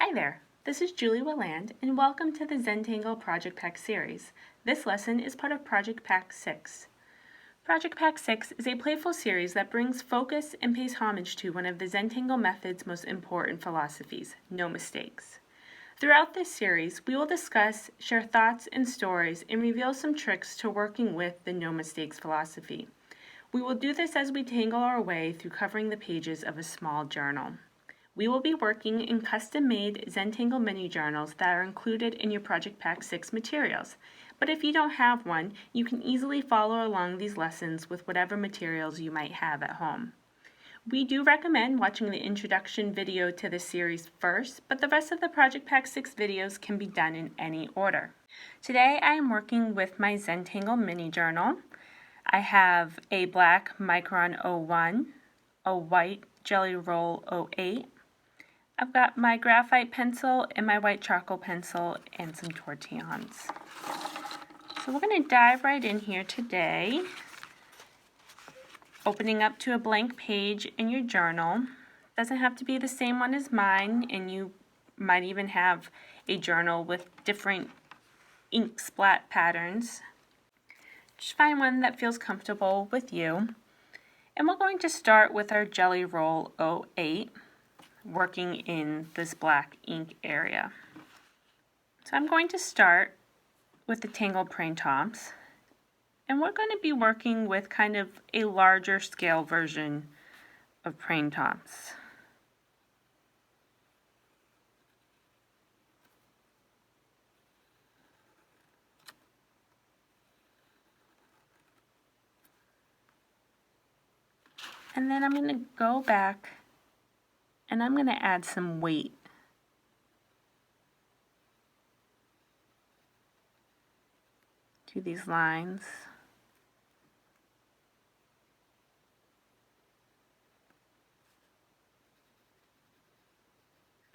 Hi there, this is Julie Willand, and welcome to the Zentangle Project Pack series. This lesson is part of Project Pack 6. Project Pack 6 is a playful series that brings focus and pays homage to one of the Zentangle Method's most important philosophies, no mistakes. Throughout this series, we will discuss, share thoughts and stories, and reveal some tricks to working with the no mistakes philosophy. We will do this as we tangle our way through covering the pages of a small journal. We will be working in custom-made Zentangle mini journals that are included in your Project Pack 6 materials. But if you don't have one, you can easily follow along these lessons with whatever materials you might have at home. We do recommend watching the introduction video to this series first, but the rest of the Project Pack 6 videos can be done in any order. Today I am working with my Zentangle mini journal. I have a black Micron 01, a white Jelly Roll 08, I've got my graphite pencil and my white charcoal pencil and some tortillons. So we're going to dive right in here today, opening up to a blank page in your journal. Doesn't have to be the same one as mine, and you might even have a journal with different ink splat patterns. Just find one that feels comfortable with you. And we're going to start with our Jelly Roll 08. Working in this black ink area. So I'm going to start with the tangled printemps, and we're going to be working with kind of a larger scale version of printemps. And then I'm going to go back and I'm going to add some weight to these lines.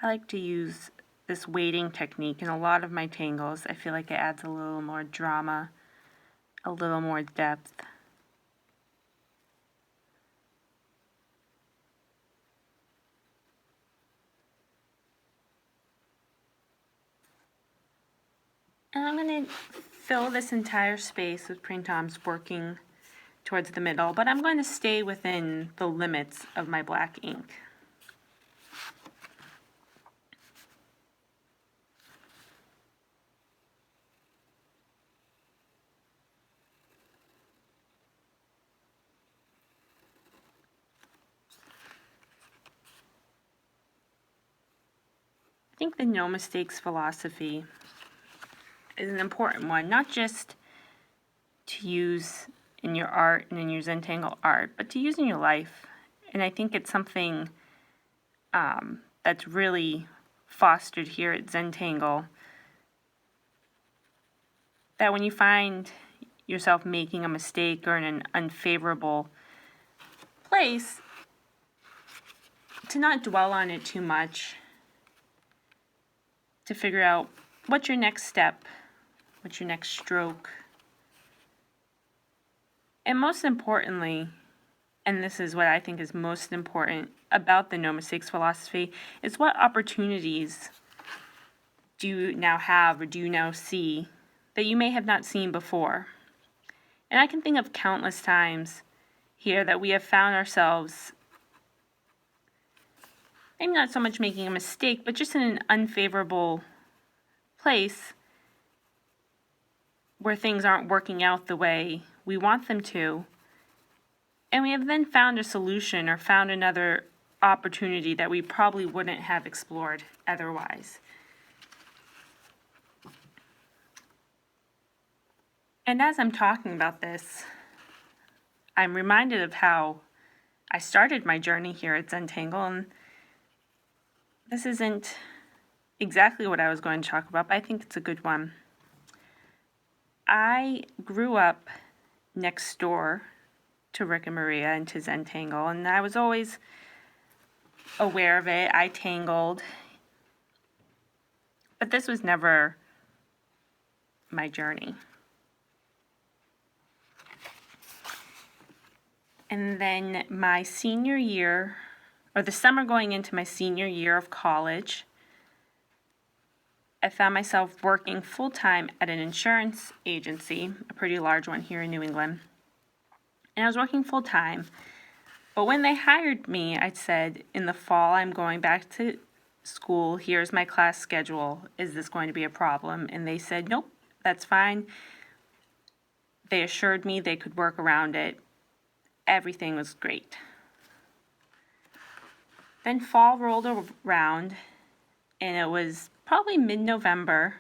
I like to use this weighting technique in a lot of my tangles. I feel like it adds a little more drama, a little more depth. And I'm going to fill this entire space with printemps working towards the middle, but I'm going to stay within the limits of my black ink. I think the no mistakes philosophy is an important one, not just to use in your art and in your Zentangle art, but to use in your life. And I think it's something that's really fostered here at Zentangle, that when you find yourself making a mistake or in an unfavorable place, to not dwell on it too much, to figure out what's your next step, what's your next stroke. And most importantly, and this is what I think is most important about the no mistakes philosophy, is what opportunities do you now have or do you now see that you may have not seen before. And I can think of countless times here that we have found ourselves maybe not so much making a mistake, but just in an unfavorable place where things aren't working out the way we want them to, and we have then found a solution or found another opportunity that we probably wouldn't have explored otherwise. And as I'm talking about this, I'm reminded of how I started my journey here at Zentangle, and this isn't exactly what I was going to talk about, but I think it's a good one. I grew up next door to Rick and Maria and to Zentangle, and I was always aware of it. I tangled, but this was never my journey. And then my senior year, or the summer going into my senior year of college, I found myself working full-time at an insurance agency, a pretty large one here in New England. And I was working full-time. But when they hired me, I said, in the fall, I'm going back to school. Here's my class schedule. Is this going to be a problem? And they said, nope, that's fine. They assured me they could work around it. Everything was great. Then fall rolled around, and it was probably mid-November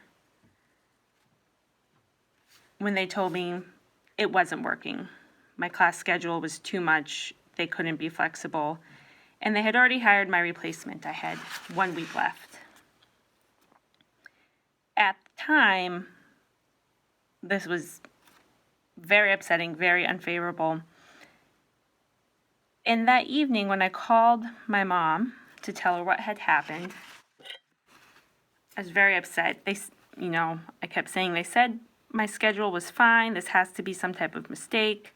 when they told me it wasn't working. My class schedule was too much. They couldn't be flexible. And they had already hired my replacement. I had 1 week left. At the time, this was very upsetting, very unfavorable. And that evening, when I called my mom to tell her what had happened, I was very upset. I kept saying, they said my schedule was fine. This has to be some type of mistake.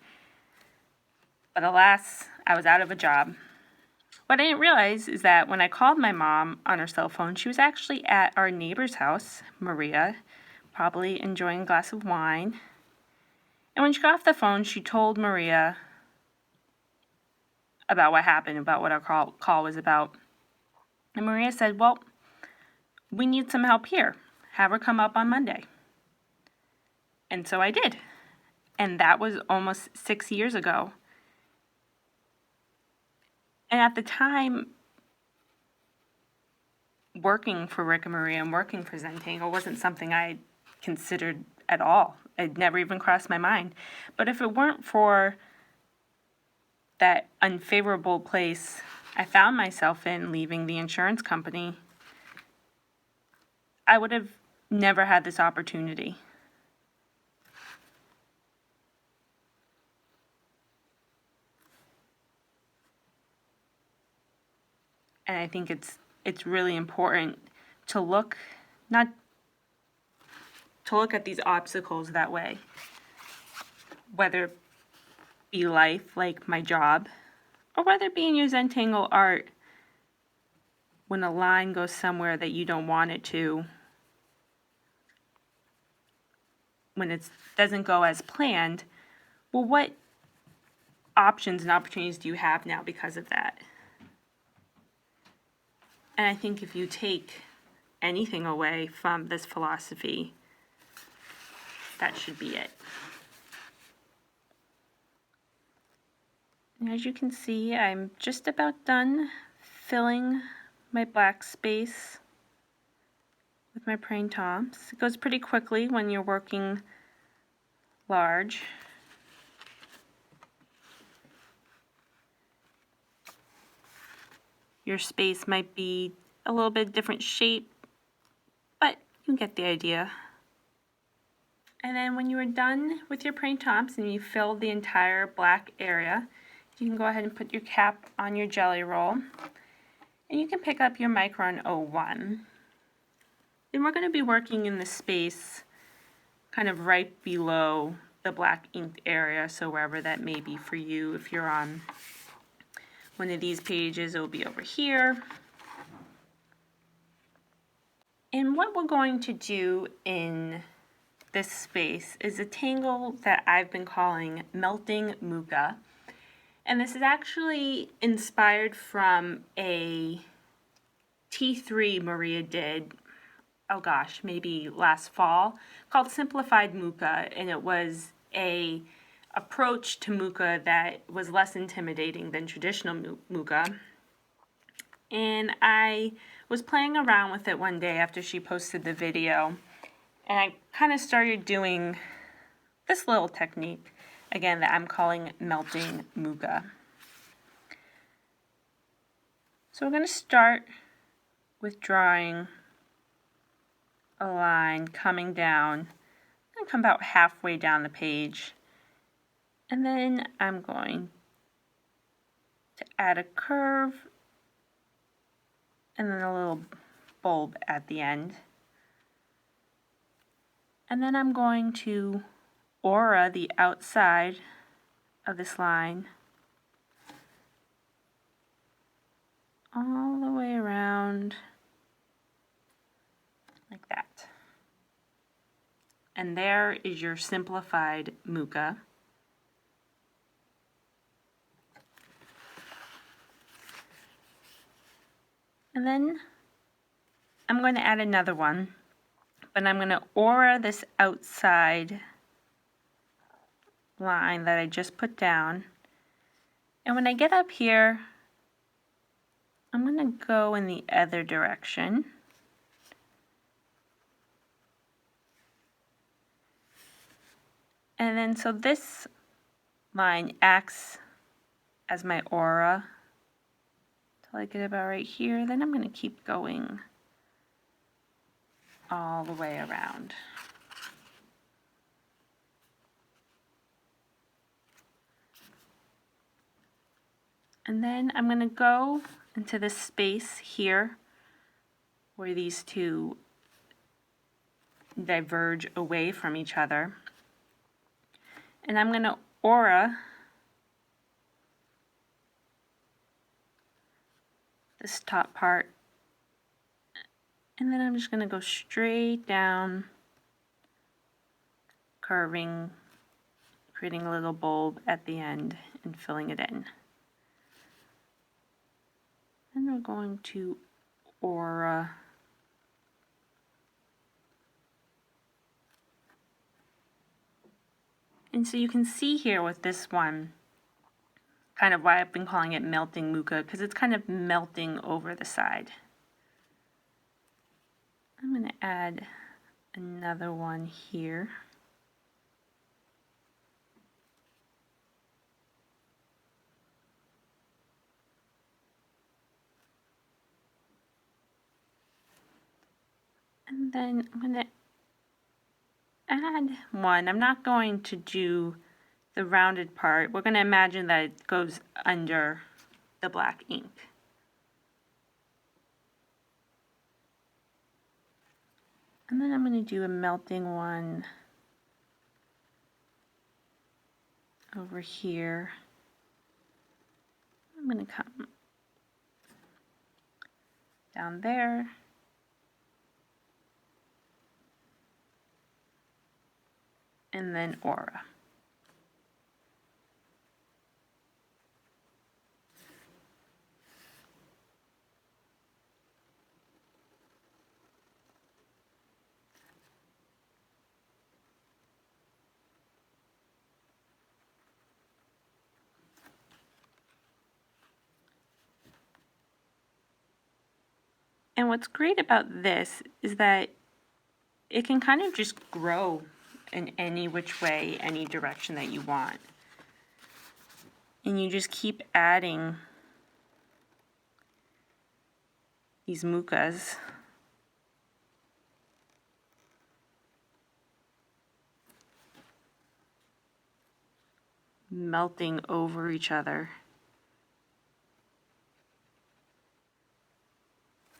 But alas, I was out of a job. What I didn't realize is that when I called my mom on her cell phone, she was actually at our neighbor's house, Maria, probably enjoying a glass of wine. And when she got off the phone, she told Maria about what happened, about what our call was about. And Maria said, well, we need some help here. Have her come up on Monday. And so I did. And that was almost 6 years ago. And at the time, working for Rick and Maria and working for Zentangle wasn't something I considered at all. It never even crossed my mind. But if it weren't for that unfavorable place I found myself in leaving the insurance company, I would have never had this opportunity. And I think it's really important to look at these obstacles that way, whether it be life, like my job, or whether it be in your Zentangle art, when a line goes somewhere that you don't want it to, when it doesn't go as planned, well, what options and opportunities do you have now because of that? And I think if you take anything away from this philosophy, that should be it. And as you can see, I'm just about done filling my black space with my praying toms. It goes pretty quickly when you're working large. Your space might be a little bit different shape, but you get the idea. And then when you are done with your praying toms and you filled the entire black area, you can go ahead and put your cap on your jelly roll, and you can pick up your Micron 01. And we're going to be working in the space kind of right below the black inked area, so wherever that may be for you. If you're on one of these pages, it will be over here. And what we're going to do in this space is a tangle that I've been calling Melting Muka. And this is actually inspired from a T3 Maria did, oh gosh, maybe last fall, called Simplified Muka. And it was a approach to Muka that was less intimidating than traditional Muka. And I was playing around with it one day after she posted the video, and I kind of started doing this little technique, again, that I'm calling Melting Muka. So we're going to start with drawing a line coming down, and come about halfway down the page. And then I'm going to add a curve and then a little bulb at the end. And then I'm going to aura the outside of this line all the way around like that. And there is your simplified muka. And then I'm going to add another one, but I'm going to aura this outside line that I just put down. And when I get up here, I'm going to go in the other direction. And then so this line acts as my aura till I get about right here. Then I'm going to keep going all the way around. And then I'm going to go into this space here where these two diverge away from each other. And I'm going to aura this top part. And then I'm just going to go straight down, curving, creating a little bulb at the end and filling it in. And we're going to aura and so you can see here with this one kind of why I've been calling it melting muka, because it's kind of melting over the side. I'm going to add another one here. And then I'm going to add one. I'm not going to do the rounded part. We're going to imagine that it goes under the black ink. And then I'm going to do a melting one over here. I'm going to come down there. And then aura. And what's great about this is that it can kind of just grow in any which way, any direction that you want. And you just keep adding these mukas. Melting over each other.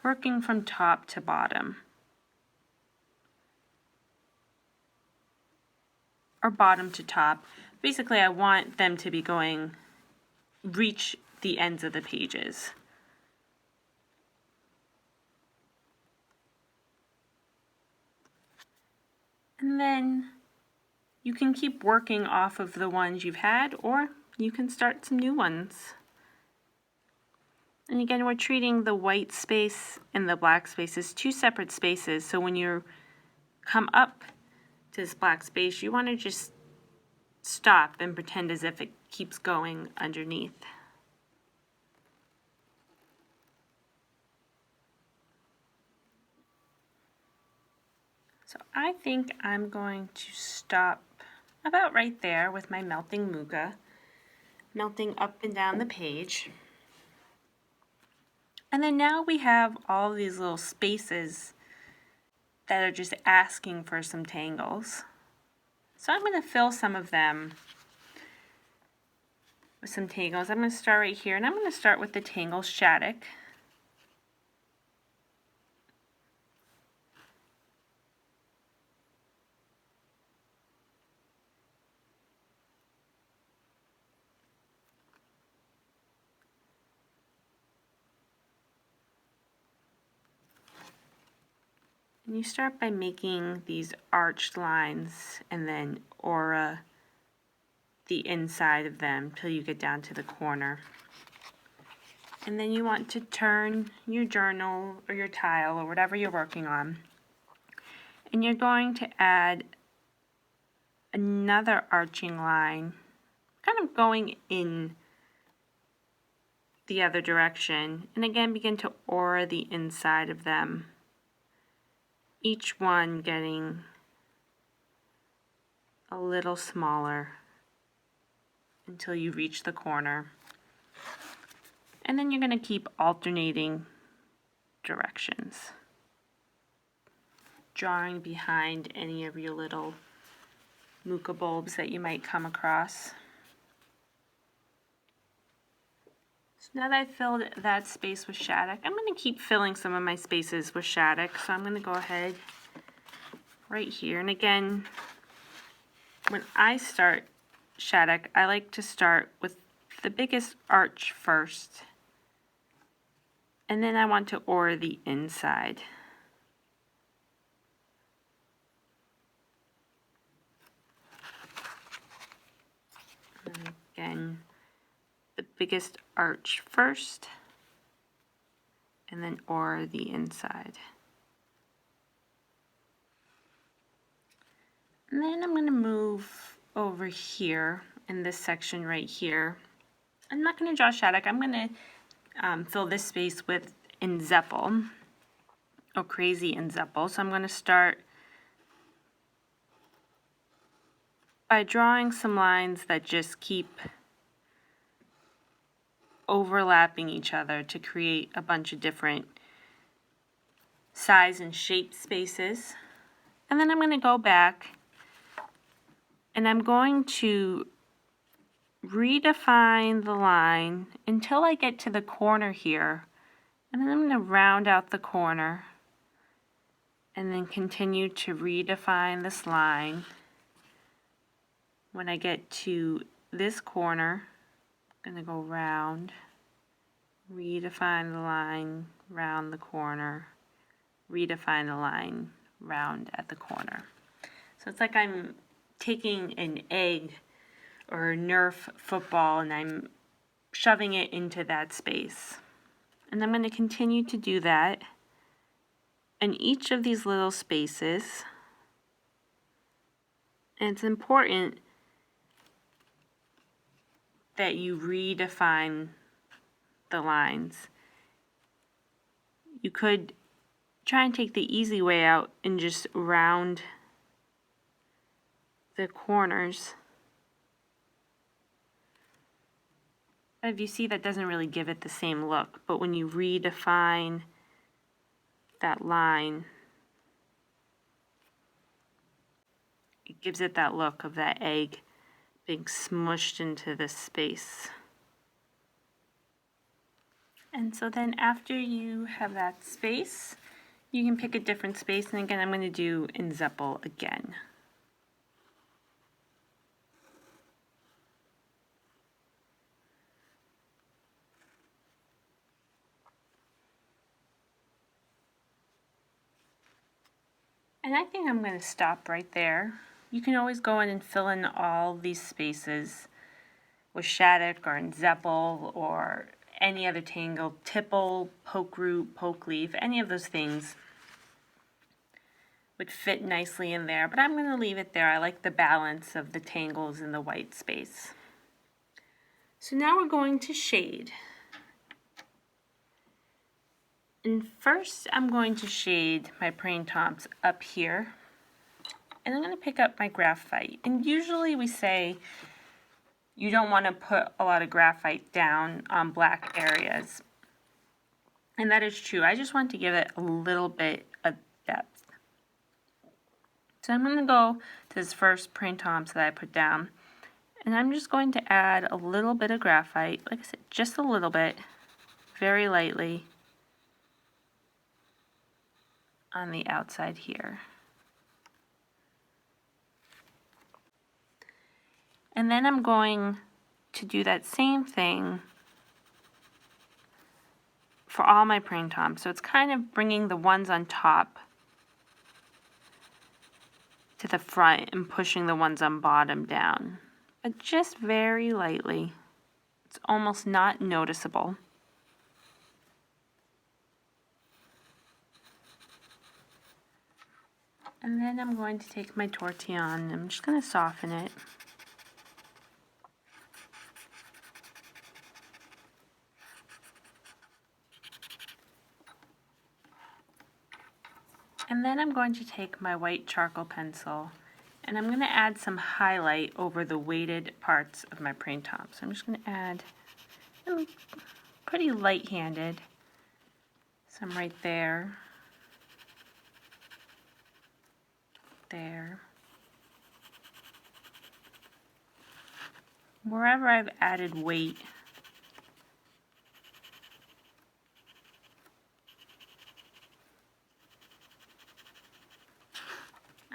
Working from top to bottom. Or bottom to top. Basically, I want them to be reach the ends of the pages. And then you can keep working off of the ones you've had, or you can start some new ones. And again, we're treating the white space and the black space as two separate spaces. So when you come up to this black space, you want to just stop and pretend as if it keeps going underneath. So I think I'm going to stop about right there with my melting muka, melting up and down the page. And then now we have all these little spaces that are just asking for some tangles. So I'm going to fill some of them with some tangles. I'm going to start right here, and I'm going to start with the Tangle Shattuck. And you start by making these arched lines and then aura the inside of them till you get down to the corner. And then you want to turn your journal or your tile or whatever you're working on. And you're going to add another arching line, kind of going in the other direction. And again, begin to aura the inside of them, each one getting a little smaller until you reach the corner. And then you're going to keep alternating directions, drawing behind any of your little muka bulbs that you might come across. So now that I've filled that space with Shattuck, I'm going to keep filling some of my spaces with Shattuck. So I'm going to go ahead right here. And again, when I start Shattuck, I like to start with the biggest arch first. And then I want to aura the inside. And again, the biggest arch first, and then aura the inside. And then I'm going to move over here in this section right here. I'm not going to draw Shattuck. I'm going to fill this space with Inzeppel, or Crazy Inzeppel. So I'm going to start by drawing some lines that just keep overlapping each other to create a bunch of different size and shape spaces. And then I'm going to go back and I'm going to redefine the line until I get to the corner here, and then I'm going to round out the corner and then continue to redefine this line. When I get to this corner, I'm going to go round, redefine the line, round the corner, redefine the line, round at the corner. So it's like I'm taking an egg or a Nerf football and I'm shoving it into that space. And I'm going to continue to do that in each of these little spaces. And it's important that you redefine the lines. You could try and take the easy way out and just round the corners. If you see, that doesn't really give it the same look, but when you redefine that line, it gives it that look of that egg being smushed into this space. And so then after you have that space, you can pick a different space, and again I'm going to do Inzeppel again. And I think I'm going to stop right there. You can always go in and fill in all these spaces with Shattuck or Inzeppel or any other tangle, tipple, poke root, poke leaf, any of those things would fit nicely in there. But I'm going to leave it there. I like the balance of the tangles in the white space. So now we're going to shade. And first I'm going to shade my praying toms up here, and I'm going to pick up my graphite. And usually we say you don't want to put a lot of graphite down on black areas, and that is true. I just want to give it a little bit of depth. So I'm going to go to this first praying toms that I put down, and I'm just going to add a little bit of graphite, like I said, just a little bit, very lightly, on the outside here. And then I'm going to do that same thing for all my praying toms. So it's kind of bringing the ones on top to the front and pushing the ones on bottom down, but just very lightly. It's almost not noticeable. And then I'm going to take my tortillon and I'm just going to soften it. And then I'm going to take my white charcoal pencil and I'm going to add some highlight over the weighted parts of my printemps. So I'm just going to add, I'm pretty light-handed, some right there, there. Wherever I've added weight,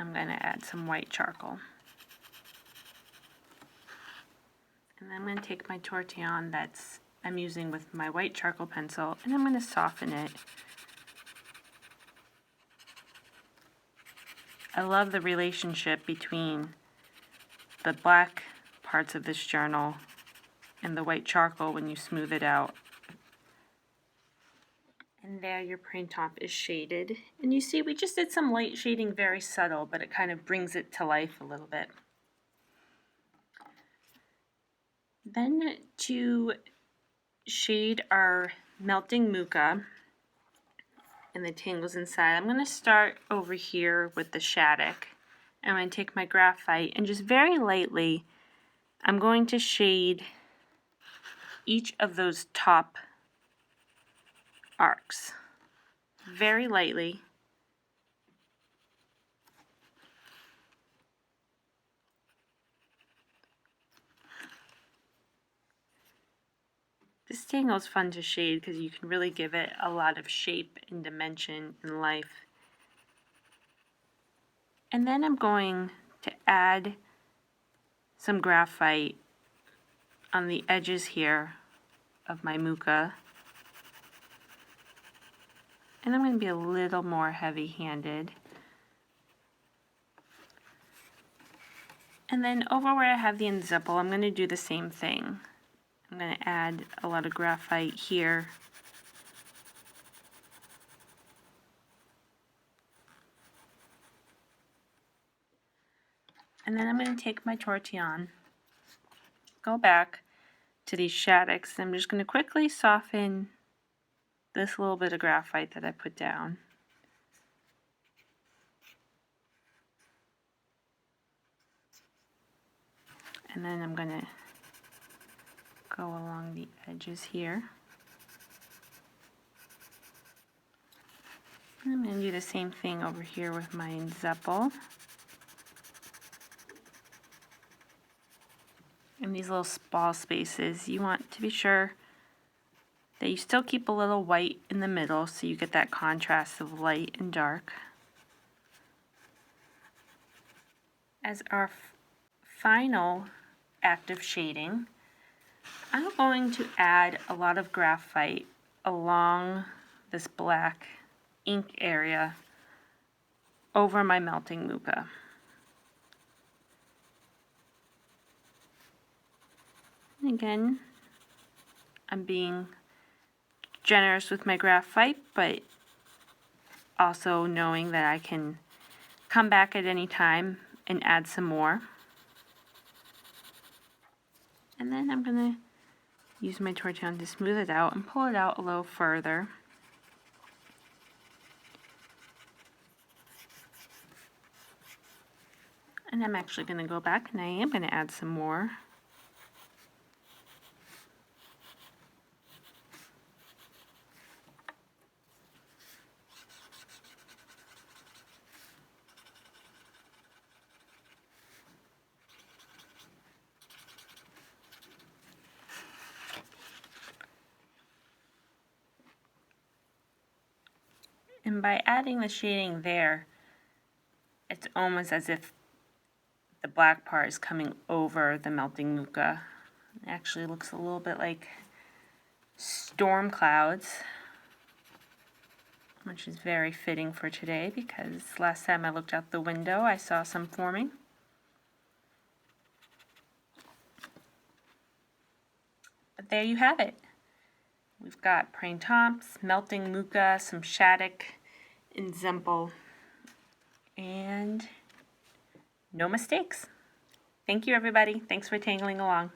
I'm going to add some white charcoal. And I'm going to take my tortillon I'm using with my white charcoal pencil and I'm going to soften it. I love the relationship between the black parts of this journal and the white charcoal when you smooth it out. And there your printemps is shaded. And you see we just did some light shading, very subtle, but it kind of brings it to life a little bit. Then to shade our melting mica and the tangles inside, I'm going to start over here with the Shattuck. I'm going to take my graphite and just very lightly, I'm going to shade each of those top arcs. Very lightly. This tangle is fun to shade because you can really give it a lot of shape and dimension and life. And then I'm going to add some graphite on the edges here of my mica. And I'm going to be a little more heavy-handed. And then over where I have the unzipple, I'm going to do the same thing. I'm going to add a lot of graphite here. And then I'm going to take my tortillon, go back to these Shaddocks, and I'm just going to quickly soften this little bit of graphite that I put down. And then I'm going to go along the edges here. And I'm going to do the same thing over here with my unzipple. In these little ball spaces, you want to be sure that you still keep a little white in the middle so you get that contrast of light and dark. As our final active shading, I'm going to add a lot of graphite along this black ink area over my melting mica. And again, I'm being generous with my graphite, but also knowing that I can come back at any time and add some more. And then I'm going to use my tortillon to smooth it out and pull it out a little further. And I'm actually going to go back and I am going to add some more. And by adding the shading there, it's almost as if the black part is coming over the melting mica. It actually looks a little bit like storm clouds. which is very fitting for today because last time I looked out the window I saw some forming. But there you have it. We've got printemps, melting muka, some shattuck, and zempel, and no mistakes. Thank you, everybody. Thanks for tangling along.